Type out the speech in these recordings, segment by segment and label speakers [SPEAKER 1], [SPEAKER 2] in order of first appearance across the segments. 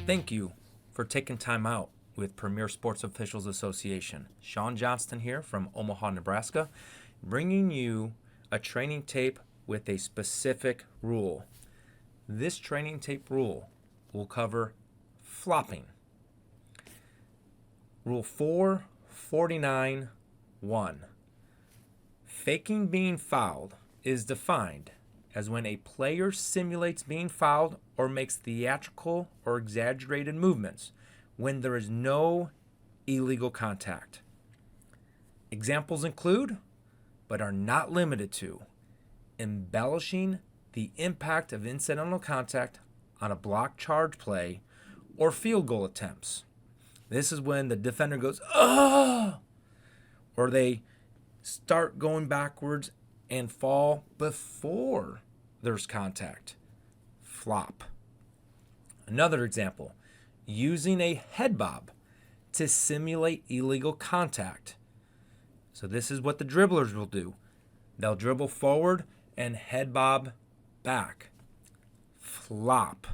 [SPEAKER 1] Thank you for taking time out with Premier Sports Officials Association. Sean Johnston here from Omaha, Nebraska, bringing you a training tape with a specific rule. This training tape rule will cover flopping. Rule 449.1. Faking being fouled is defined as when a player simulates being fouled or makes theatrical or exaggerated movements when there is no illegal contact. Examples include, but are not limited to, embellishing the impact of incidental contact on a block charge play or field goal attempts. This is when the defender goes, "Ah!" or they start going backwards and fall before there's contact. Flop. Another example, using a head bob to simulate illegal contact. So this is what the dribblers will do. They'll dribble forward and head bob back. Flop.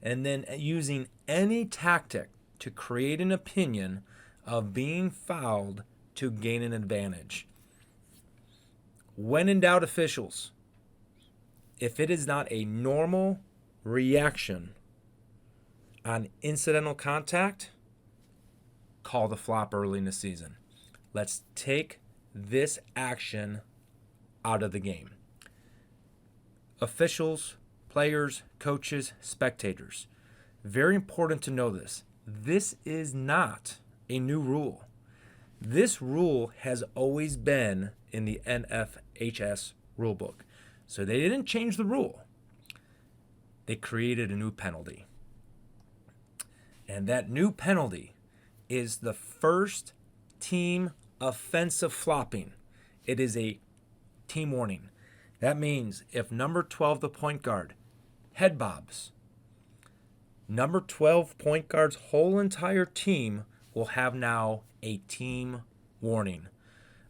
[SPEAKER 1] And then using any tactic to create an opinion of being fouled to gain an advantage. When in doubt, officials, if it is not a normal reaction on incidental contact, call the flop early in the season. Let's take this action out of the game. Officials, players, coaches, spectators, very important to know this. This is not a new rule. This rule has always been in the NFHS rulebook. So they didn't change the rule. They created a new penalty. And that new penalty is the first team offensive flopping. It is a team warning. That means if number 12, the point guard, head bobs, number 12 point guard's whole entire team will have now a team warning.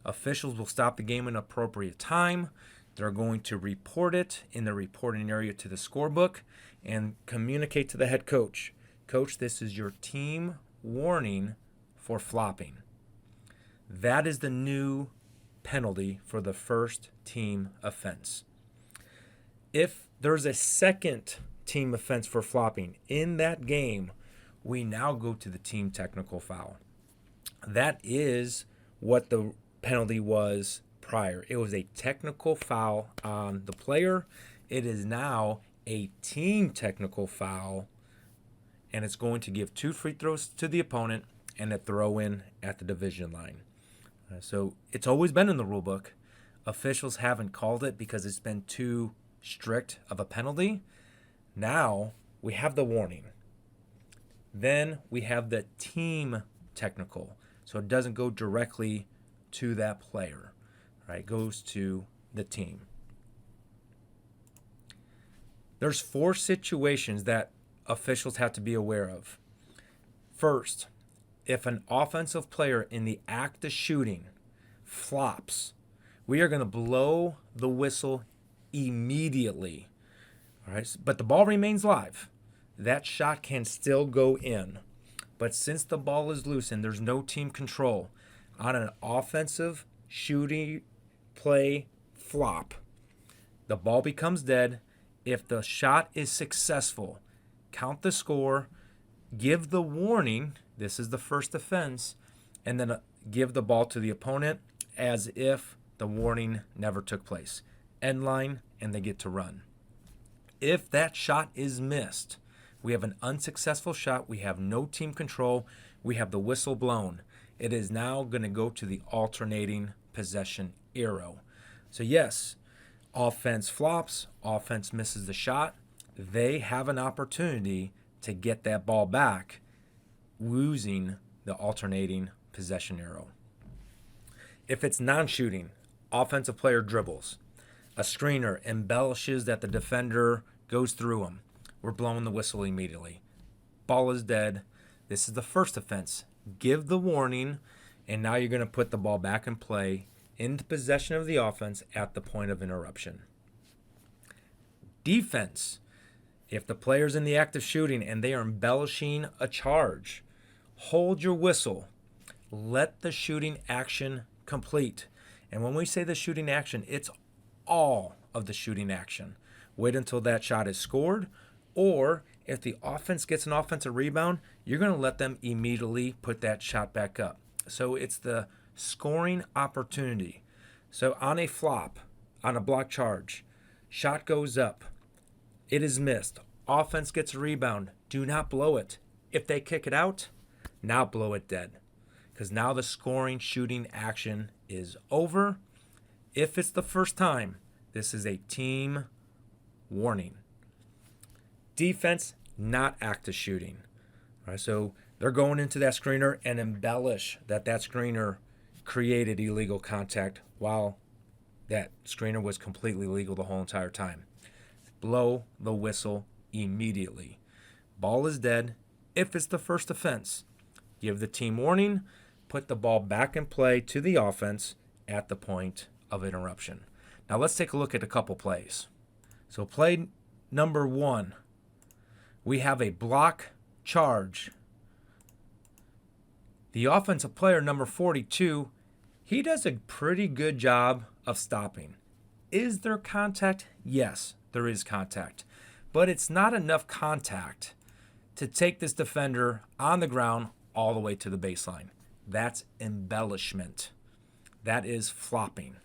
[SPEAKER 1] Officials will stop the game at an appropriate time. They're going to report it in the reporting area to the scorebook and communicate to the head coach. Coach, this is your team warning for flopping. That is the new penalty for the first team offense. If there's a second team offense for flopping in that game, we now go to the team technical foul. That is what the penalty was prior. It was a technical foul on the player. It is now a team technical foul, and it's going to give 2 free throws to the opponent and a throw in at the division line. So it's always been in the rule book. Officials haven't called it because it's been too strict of a penalty. Now we have the warning. Then we have the team technical. So it doesn't go directly to that player, right? It goes to the team. There's 4 situations that officials have to be aware of. First, if an offensive player in the act of shooting flops, we are going to blow the whistle immediately. All right, but the ball remains live. That shot can still go in. But since the ball is loose and there's no team control, on an offensive shooting play flop, the ball becomes dead. If the shot is successful, count the score, give the warning, this is the first offense, and then give the ball to the opponent as if the warning never took place. End line, and they get to run. If that shot is missed, we have an unsuccessful shot, we have no team control, we have the whistle blown. It is now going to go to the alternating possession arrow. So yes, offense flops, offense misses the shot. They have an opportunity to get that ball back using the alternating possession arrow. If it's non-shooting, offensive player dribbles. A screener embellishes that the defender goes through him. We're blowing the whistle immediately. Ball is dead. This is the first offense. Give the warning, and now you're going to put the ball back in play into possession of the offense at the point of interruption. Defense If the player's in the act of shooting and they are embellishing a charge, hold your whistle. Let the shooting action complete. And when we say the shooting action, it's all of the shooting action. Wait until that shot is scored, or if the offense gets an offensive rebound, you're going to let them immediately put that shot back up. So it's the scoring opportunity. So on a flop, on a block charge, shot goes up, it is missed, offense gets a rebound, do not blow it. If they kick it out, now blow it dead, because now the scoring shooting action is over. If it's the first time, this is a team warning. Defense, not active shooting. All right, so they're going into that screener and embellish that screener created illegal contact while that screener was completely legal the whole entire time. Blow the whistle immediately. Ball is dead. If it's the first offense, give the team warning, put the ball back in play to the offense at the point of interruption. Now let's take a look at a couple plays. So play number 1, we have a block charge. The offensive player, number 42, he does a pretty good job of stopping. Is there contact? Yes, there is contact. But it's not enough contact to take this defender on the ground all the way to the baseline. That's embellishment. That is flopping.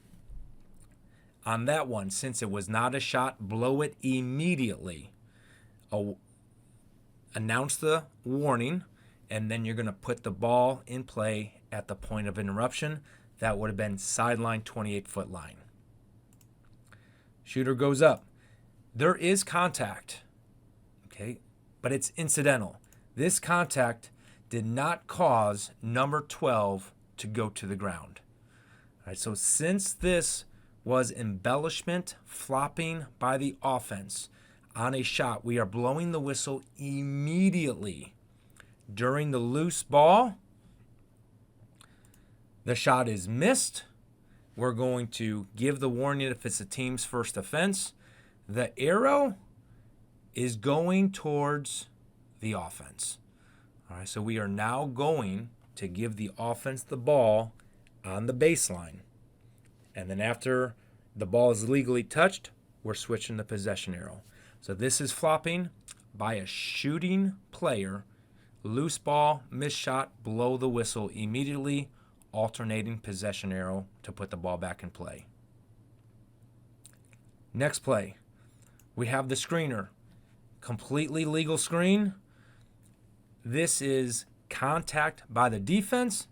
[SPEAKER 1] On that one, since it was not a shot, blow it immediately. Announce the warning, and then you're going to put the ball in play at the point of interruption. That would have been sideline 28-foot line. Shooter goes up. There is contact, okay, but it's incidental. This contact did not cause number 12 to go to the ground. All right, so since this was embellishment, flopping by the offense on a shot, we are blowing the whistle immediately. During the loose ball, the shot is missed. We're going to give the warning if it's the team's first offense. The arrow is going towards the offense. All right, so we are now going to give the offense the ball on the baseline. And then after the ball is legally touched, we're switching the possession arrow. So this is flopping by a shooting player. Loose ball, missed shot, blow the whistle immediately, alternating possession arrow to put the ball back in play. Next play, we have the screener. Completely legal screen. This is contact by the defense,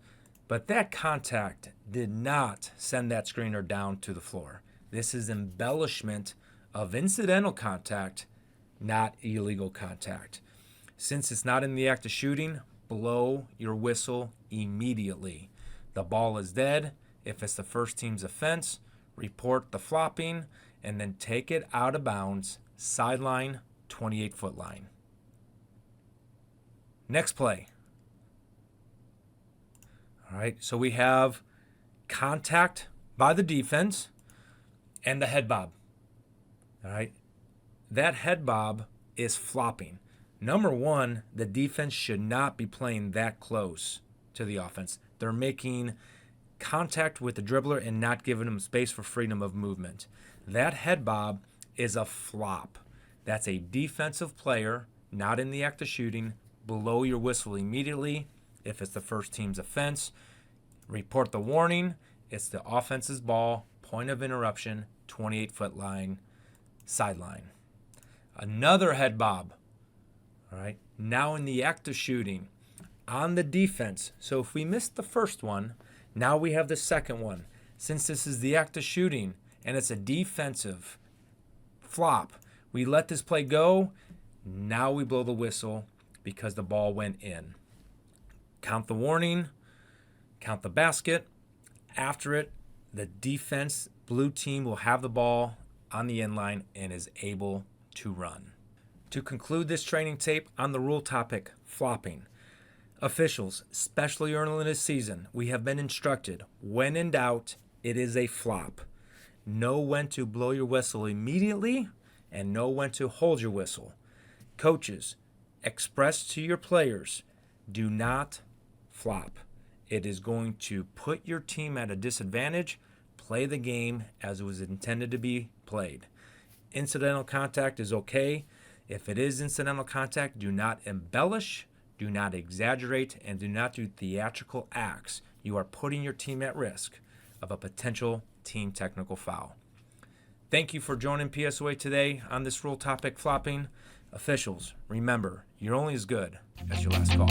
[SPEAKER 1] but that contact did not send that screener down to the floor. This is embellishment of incidental contact, not illegal contact. Since it's not in the act of shooting, blow your whistle immediately. The ball is dead. If it's the first team's offense, report the flopping and then take it out of bounds, sideline, 28-foot line. Next play. All right, so we have contact by the defense and the head bob. All right, that head bob is flopping. Number one, the defense should not be playing that close to the offense. They're making contact with the dribbler and not giving them space for freedom of movement. That head bob is a flop. That's a defensive player, not in the act of shooting. Blow your whistle immediately. If it's the first team's offense, report the warning. It's the offense's ball, point of interruption, 28-foot line, sideline. Another head bob. All right, now in the act of shooting, on the defense. So if we missed the first one, now we have the second one. Since this is the act of shooting and it's a defensive flop, we let this play go. Now we blow the whistle because the ball went in. Count the warning, count the basket. After it, the defense, blue team, will have the ball on the end line and is able to run. To conclude this training tape on the rule topic, flopping, officials, especially early in this season, we have been instructed, when in doubt, it is a flop. Know when to blow your whistle immediately and know when to hold your whistle. Coaches, express to your players, do not flop. It is going to put your team at a disadvantage. Play the game as it was intended to be played. Incidental contact is okay. If it is incidental contact, do not embellish, do not exaggerate, and do not do theatrical acts. You are putting your team at risk of a potential team technical foul. Thank you for joining PSOA today on this rule topic, flopping. Officials, remember, you're only as good as your last call.